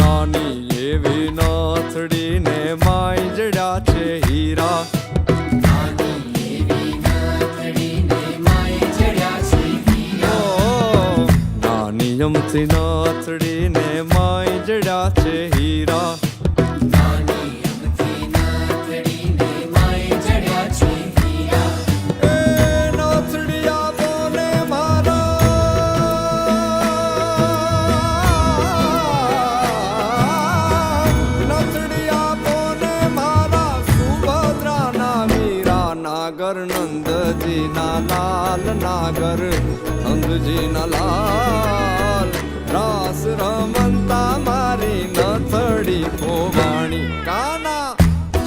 નાની એવી નાથડી ને માય જડ્યા છે હીરા. નાની અમથી નાથડી ને માય જડ્યા છે હીરા. નાગર નંદજી ના લાલ, નાગર નંદજી ના લાલ. રાસ રમતા મારી નથડી ભોવાણી. કાના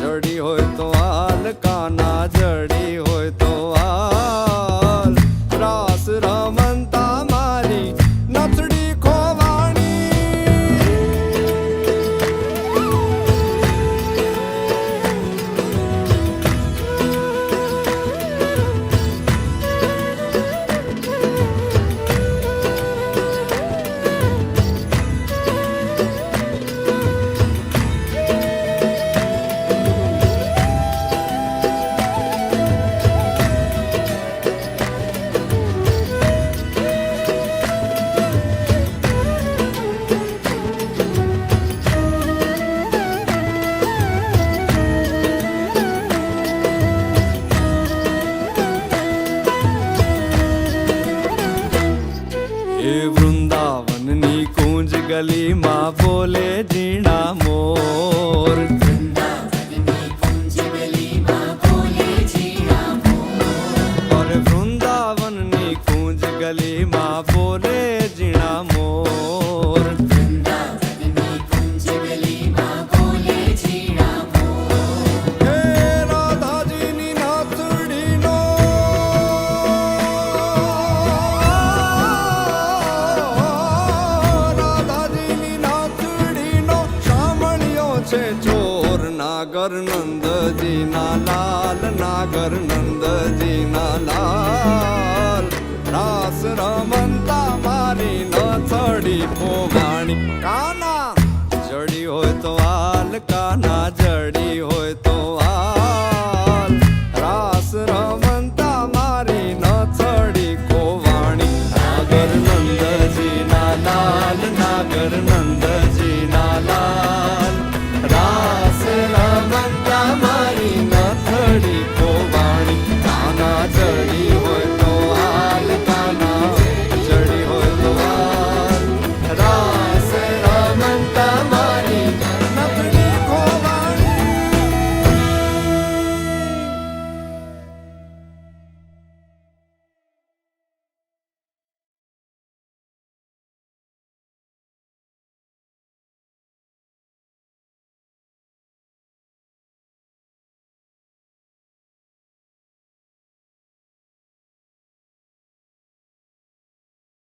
જડી હોય તો હાલ, કાના જડી હોય તો હાલ. રાસ રમતા મારી નથડી ખોવાણી. એ વૃંદાવનની કુંજ ગલીમાં બોલે ઝીણા મોર. અરે વૃંદાવનની કુંજ ગલીમાં બોલે ઝીણા મોર. રાધાજીની નાથડીનો છે ચોર. નાગર નંદજી ના લાલ, નાગર નંદજી ના લાલ. રાસ રમતા મારી નથડી ભોવાણી. કાના જડી હોય તો હાલ, કાના જડી હોય તો હાલ. રાસ રમતા મારી નથડી ખોવાણી. નાગર નંદજી ના લાલ, નાગર નંદજી